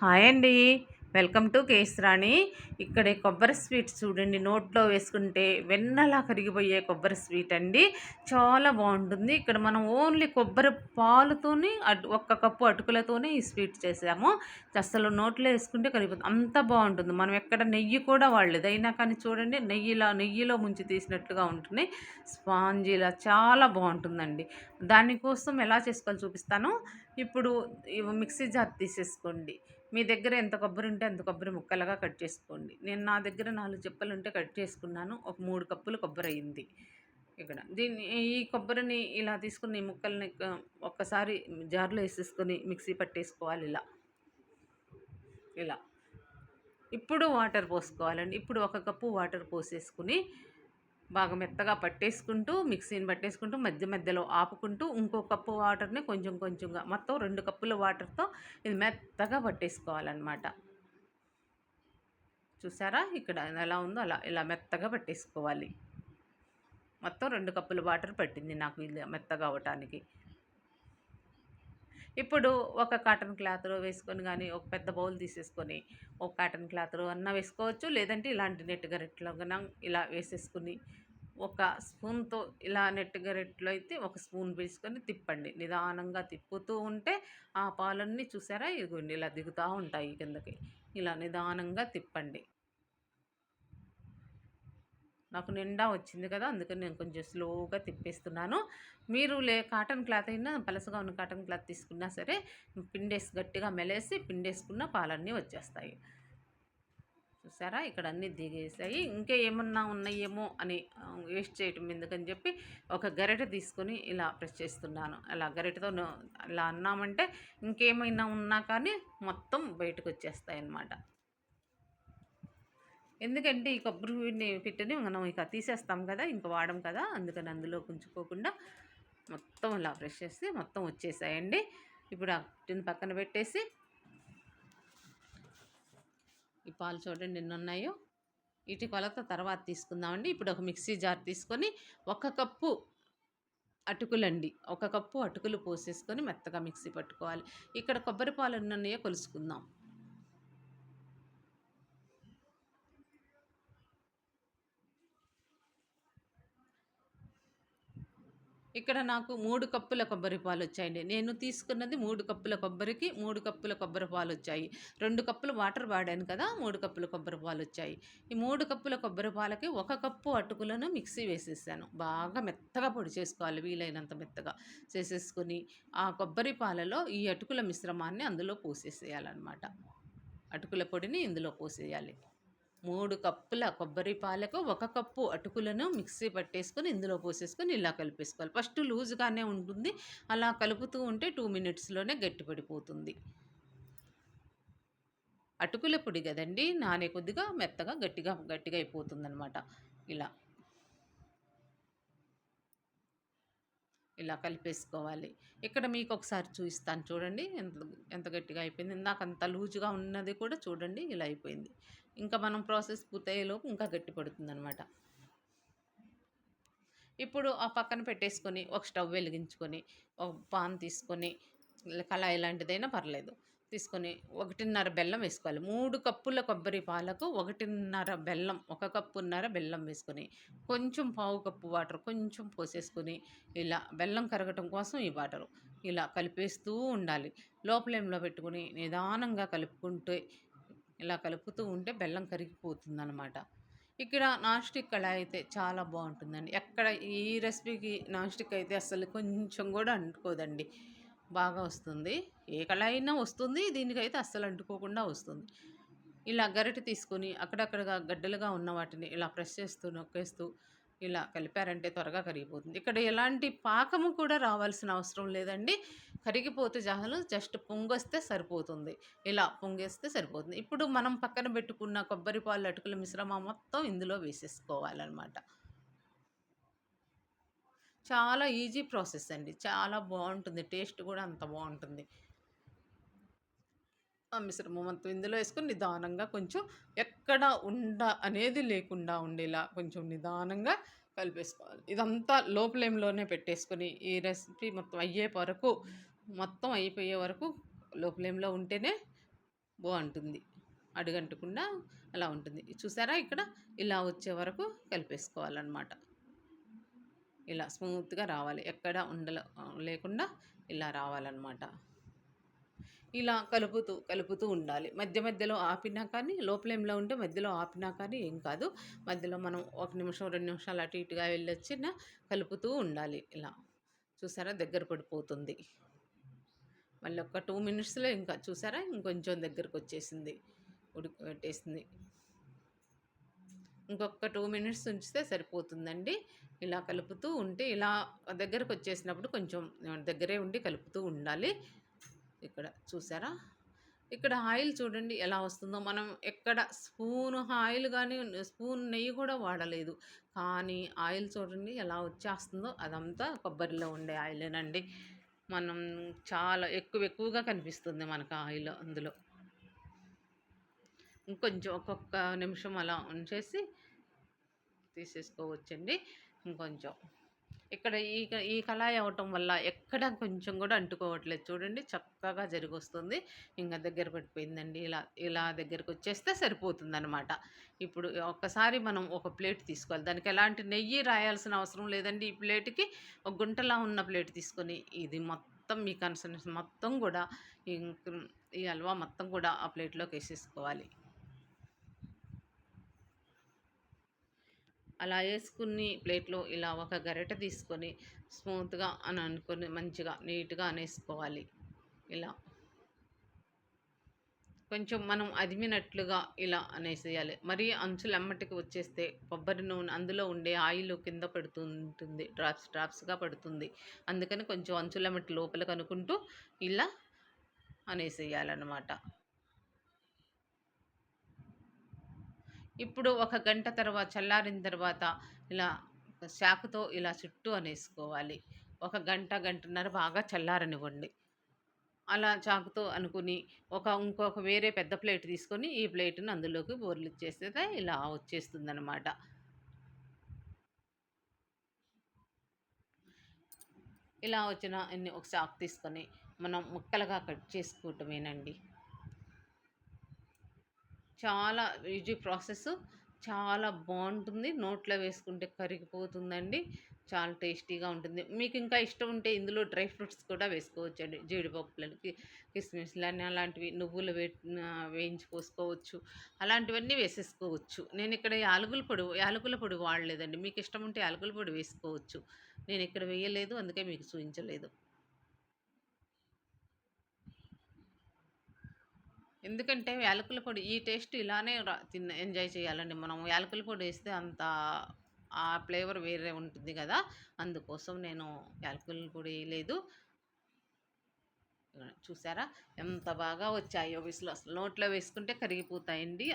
Hi అండి. Welcome to case రాణి. ఇక్కడ ఈ కొబ్బరి స్వీట్ చూడండి, నోట్లో వేసుకుంటే వెన్నలా కరిగిపోయే కొబ్బరి స్వీట్ అండి. చాలా బాగుంటుంది. ఇక్కడ మనం ఓన్లీ కొబ్బరి పాలుతోని ఒక్క కప్పు అటుకులతోనే ఈ స్వీట్ చేసాము. అసలు నోట్లో వేసుకుంటే కరిగిపోతుంది, అంత బాగుంటుంది. మనం ఎక్కడ నెయ్యి కూడా వాడలేదు, అయినా కానీ చూడండి నెయ్యిలో ముంచి తీసినట్లుగా ఉంటుంది. స్పాంజీలా చాలా బాగుంటుందండి. దానికోసం ఎలా చేసుకోవాలో చూపిస్తాను. ఇప్పుడు మిక్సీ జార్ తీసేసుకోండి. మీ దగ్గర ఎంత కొబ్బరి ఉంటే అంత కొబ్బరి ముక్కలుగా కట్ చేసుకోండి. నా దగ్గర 4 చెప్పలు ఉంటే కట్ చేసుకున్నాను. ఒక 3 కప్పులు కొబ్బరి అయింది. ఇక్కడ ఈ కొబ్బరిని ఇలా తీసుకుని ఈ ముక్కల్ని ఒక్కసారి జార్లో వేసేసుకొని మిక్సీ పట్టేసుకోవాలి ఇలా. ఇలా ఇప్పుడు వాటర్ పోసుకోవాలండి. ఇప్పుడు 1 కప్పు వాటర్ పోసేసుకుని బాగా మెత్తగా పట్టేసుకుంటూ, మిక్సీని పట్టేసుకుంటూ, మధ్య మధ్యలో ఆపుకుంటూ, ఇంకో కప్పు వాటర్ని కొంచెం కొంచెంగా, మొత్తం 2 కప్పుల వాటర్తో ఇది మెత్తగా పట్టేసుకోవాలన్నమాట. చూసారా ఇక్కడ ఎలా ఉందో అలా ఇలా మెత్తగా పట్టేసుకోవాలి. మొత్తం 2 కప్పుల వాటర్ పట్టింది నాకు ఇది మెత్తగా అవ్వటానికి. ఇప్పుడు ఒక కాటన్ క్లాత్లో వేసుకొని కానీ, ఒక పెద్ద బౌల్ తీసేసుకొని ఒక కాటన్ క్లాత్లో అన్నా వేసుకోవచ్చు, లేదంటే ఇలాంటి నెట్ గరిటెలో కన్నా ఇలా వేసేసుకుని ఒక స్పూన్తో ఇలా నెట్ గరిటెలో అయితే ఒక స్పూన్ వేసుకొని తిప్పండి. నిదానంగా తిప్పుతూ ఉంటే ఆ పాలన్నీ చూసారా ఇదిగోండి ఇలా దిగుతూ ఉంటాయి కిందకి. ఇలా నిదానంగా తిప్పండి. నాకు నిండా వచ్చింది కదా, అందుకని నేను కొంచెం స్లోగా తిప్పేస్తున్నాను. మీరు కాటన్ క్లాత్ అయినా, పలసగా ఉన్న కాటన్ క్లాత్ తీసుకున్నా సరే, గట్టిగా మెలేసి పిండేసుకున్న పాలన్నీ వచ్చేస్తాయి. చూసారా ఇక్కడ అన్నీ దిగేసాయి. ఇంకా ఏమన్నా ఉన్నాయేమో అని వేస్ట్ చేయటం ఎందుకని చెప్పి ఒక గరిటె తీసుకొని ఇలా ప్రెస్ చేస్తున్నాను. అలా గరిటెతో అలా అన్నామంటే ఇంకేమైనా ఉన్నా కానీ మొత్తం బయటకు వచ్చేస్తాయి అన్నమాట. ఎందుకంటే ఈ కొబ్బరి పిట్టని మనం ఇక తీసేస్తాం కదా, ఇంక వాడం కదా, అందుకని అందులో ఉంచుకోకుండా మొత్తం ఇలా ఫ్రెష్ చేస్తే మొత్తం వచ్చేసాయండి. ఇప్పుడు ఆ పిట్టని పక్కన పెట్టేసి ఈ పాలు చూడండి ఎన్ని ఉన్నాయో. వీటి కొలత తర్వాత తీసుకుందామండి. ఇప్పుడు ఒక మిక్సీ జార్ తీసుకొని 1 కప్పు అటుకులండి, 1 కప్పు అటుకులు పోసేసుకొని మెత్తగా మిక్సీ పట్టుకోవాలి. ఇక్కడ కొబ్బరి పాలు ఎన్ని ఉన్నాయో కొలుసుకుందాం. ఇక్కడ నాకు 3 కప్పుల కొబ్బరి పాలు వచ్చాయండి. నేను తీసుకున్నది 3 కప్పుల కొబ్బరికి 3 కప్పుల కొబ్బరి పాలు వచ్చాయి. 2 కప్పులు వాటర్ వాడాను కదా, 3 కప్పుల కొబ్బరి పాలు వచ్చాయి. ఈ 3 కప్పుల కొబ్బరి పాలకి 1 కప్పు అటుకులను మిక్సీ వేసేసాను. బాగా మెత్తగా పొడి చేసుకోవాలి, వీలైనంత మెత్తగా చేసేసుకుని ఆ కొబ్బరి పాలలో ఈ అటుకుల మిశ్రమాన్ని అందులో పోసేసేయాలన్నమాట. అటుకుల పొడిని ఇందులో పోసేయాలి. 3 కప్పుల కొబ్బరి పాలకు 1 కప్పు అటుకులను మిక్సీ పట్టేసుకొని ఇందులో పోసేసుకొని ఇలా కలిపేసుకోవాలి. ఫస్ట్ లూజ్గానే ఉంటుంది, అలా కలుపుతూ ఉంటే 2 మినిట్స్లోనే గట్టిపడిపోతుంది. అటుకుల పొడి కదండి, నానే కొద్దిగా మెత్తగా గట్టిగా అయిపోతుందన్నమాట. ఇలా ఇలా కలిపేసుకోవాలి. ఇక్కడ మీకు ఒకసారి చూపిస్తాను చూడండి, ఎంత ఎంత గట్టిగా అయిపోయింది. ఇందాక అంత లూజుగా ఉన్నది కూడా చూడండి ఇలా అయిపోయింది. ఇంకా మనం ప్రాసెస్ పూర్తయ్యేలోపు ఇంకా గట్టి పడుతుందనమాట. ఇప్పుడు ఆ పక్కన పెట్టేసుకొని ఒక స్టవ్ వెలిగించుకొని ఒక పాన్ తీసుకొని, కళాయి లాంటిదైనా పర్లేదు, తీసుకొని 1.5 బెల్లం వేసుకోవాలి. 3 కప్పుల కొబ్బరి పాలకు 1.5 బెల్లం, 1 కప్పున్నర బెల్లం వేసుకొని కొంచెం పావు కప్పు వాటర్ కొంచెం పోసేసుకొని ఇలా బెల్లం కరగటం కోసం ఈ వాటరు ఇలా కలిపేస్తూ ఉండాలి. లో ఫ్లేమ్లో పెట్టుకుని నిదానంగా కలుపుకుంటే, ఇలా కలుపుతూ ఉంటే బెల్లం కరిగిపోతుందన్నమాట. ఇక్కడ నాన్ స్టిక్ కళాయి అయితే చాలా బాగుంటుందండి. ఎక్కడ ఈ రెసిపీకి నాన్ స్టిక్ అయితే అసలు కొంచెం కూడా అంటుకోదండి, బాగా వస్తుంది. ఏ కళాయి అయినా వస్తుంది, దీనికైతే అస్సలు అంటుకోకుండా వస్తుంది. ఇలా గరిటె తీసుకొని అక్కడక్కడగా గడ్డలుగా ఉన్న వాటిని ఇలా ప్రెస్ చేస్తూ నొక్కేస్తూ ఇలా కలిపారంటే త్వరగా కరిగిపోతుంది. ఇక్కడ ఎలాంటి పాకము కూడా రావాల్సిన అవసరం లేదండి, కరిగిపోతే చాలు, జస్ట్ పొంగొస్తే సరిపోతుంది. ఇలా పొంగేస్తే సరిపోతుంది. ఇప్పుడు మనం పక్కన పెట్టుకున్న కొబ్బరి పాలు అటుకుల మిశ్రమం మొత్తం ఇందులో వేసేసుకోవాలన్నమాట. చాలా ఈజీ ప్రాసెస్ అండి, చాలా బాగుంటుంది, టేస్ట్ కూడా అంత బాగుంటుంది. ఆ మిశ్రమం మొత్తం ఇందులో వేసుకొని నిదానంగా కొంచెం ఎక్కడ అనేది లేకుండా ఉండేలా కొంచెం నిదానంగా కలిపేసుకోవాలి. ఇదంతా లో ఫ్లేమ్లోనే పెట్టేసుకొని ఈ రెసిపీ మొత్తం అయ్యే వరకు, మొత్తం అయిపోయే వరకు లో ఫ్లేమ్లో ఉంటేనే బాగుంటుంది. అడుగంటకుండా అలా ఉంటుంది. చూసారా ఇక్కడ ఇలా వచ్చే వరకు కలిపేసుకోవాలన్నమాట. ఇలా స్మూత్‌గా రావాలి. ఎక్కడ ఉండలు లేకుండా ఇలా రావాలన్నమాట. ఇలా కలుపుతూ ఉండాలి. మధ్య మధ్యలో ఆపినా కానీ లో ఫ్లేమ్‌లో ఉంటే మధ్యలో ఆపినా కానీ ఏం కాదు. మధ్యలో మనం 1 నిమిషం, 2 నిమిషాలు అటు ఇటుగా వెళ్ళొచ్చినా కలుపుతూ ఉండాలి ఇలా. చూసారా దగ్గర పడిపోతుంది. మళ్ళీ ఒక 2 మినిట్స్‌లో ఇంకా చూసారా ఇంకొంచెం దగ్గరకొచ్చేసింది. ఉడకబెట్టేసింది. ఇంకొక 2 మినిట్స్ ఉంచితే సరిపోతుందండి. ఇలా కలుపుతూ ఉంటే ఇలా దగ్గరకొచ్చేసినప్పుడు కొంచెం దగ్గరే ఉండి కలుపుతూ ఉండాలి. ఇక్కడ చూసారా? ఇక్కడ ఆయిల్ చూడండి ఎలా వస్తుందో. మనం ఎక్కడ స్పూను ఆయిల్ గాని, స్పూన్ నెయ్యి కూడా వాడలేదు. కానీ ఆయిల్ చూడండి ఎలా వచ్చేస్తుందో. అదంతా కొబ్బరిలో ఉండే ఆయిలేనండి. మనం చాలా ఎక్కువగా కనిపిస్తుంది మనకు ఆయిల్ అందులో. ఇంకొంచెం ఒక్కొక్క నిమిషం అలా ఉంచేసి తీసేసుకోవచ్చండి. ఇంకొంచెం ఇక్కడ ఈ కళాయి అవ్వటం వల్ల ఎక్కడ కొంచెం కూడా అంటుకోవట్లేదు చూడండి. చక్కగా జరిగొస్తుంది. ఇంక దగ్గర పడిపోయిందండి. ఇలా దగ్గరకొచ్చేస్తే సరిపోతుందనమాట. ఇప్పుడు ఒక్కసారి మనం ఒక ప్లేట్ తీసుకోవాలి. దానికి ఎలాంటి నెయ్యి రాయాల్సిన అవసరం లేదండి. ఈ ప్లేట్‌కి ఒక గుంటలా ఉన్న ప్లేట్ తీసుకొని ఇది మొత్తం మీ కన్సర్న్స్ మొత్తం గూడా ఇంక్ ఈ హల్వా మొత్తం కూడా ఆ ప్లేట్‌లోకేసేసుకోవాలి. అలా ఏసుకుని ప్లేట్‌లో ఇలా ఒక గరిటె తీసుకొని స్మూత్‌గా అని అనుకొని మంచిగా నీట్‌గా అనేసుకోవాలి. ఇలా కొంచెం మనం అదిమినట్లుగా ఇలా అనేసేయాలి. మరీ అంచులు ఎమ్మటికి వచ్చేస్తే కొబ్బరి నూనె అందులో ఉండే ఆయిల్ కింద పడుతూ ఉంటుంది. డ్రాప్స్‌గా పడుతుంది. అందుకని కొంచెం అంచులెమ్మటి లోపలికి అనుకుంటూ ఇలా అనేసేయాలనమాట. ఇప్పుడు ఒక గంట తర్వాత చల్లారిన తర్వాత ఇలా చాకుతో ఇలా చుట్టూ అనేసుకోవాలి. ఒక గంట, గంటన్నర బాగా చల్లారనివ్వండి. అలా చాకుతో అనుకుని ఇంకొక వేరే పెద్ద ప్లేట్ తీసుకొని ఈ ప్లేట్‌ని అందులోకి బోర్లిచ్చేసేస్తే ఇలా వచ్చేస్తుందనమాట. ఇలా వచ్చిన ఒక చాకు తీసుకొని మనం ముక్కలుగా కట్ చేసుకోవటమేనండి. చాలా ఈజీ ప్రాసెస్. చాలా బావుంటుంది. నోట్లో వేసుకుంటే కరిగిపోతుందండి. చాలా టేస్టీగా ఉంటుంది. మీకు ఇంకా ఇష్టం ఉంటే ఇందులో డ్రై ఫ్రూట్స్ కూడా వేసుకోవచ్చండి. జీడిపప్పులకి, కిస్మిస్‌లని అలాంటివి నువ్వులు వేయించి పోసుకోవచ్చు. అలాంటివన్నీ వేసేసుకోవచ్చు. నేనిక్కడ యాలకుల పొడి వాడలేదండి. మీకు ఇష్టం ఉంటే యాలకుల పొడి వేసుకోవచ్చు. నేనిక్కడ వేయలేదు. అందుకే మీకు చూయించలేదు. ఎందుకంటే యాలకుల పొడి ఈ టేస్ట్ ఇలానే ఎంజాయ్ చేయాలండి మనం. యాలకుల పొడి వేస్తే అంత ఆ ఫ్లేవర్ వేరే ఉంటుంది గదా! అందుకోసం నేను యాలకుల పొడి ఎయలేదు. చూసారా ఎంత బాగా వచ్చాయో అసలు నోట్లో వేసుకుంటే కరిగిపోతాయండి.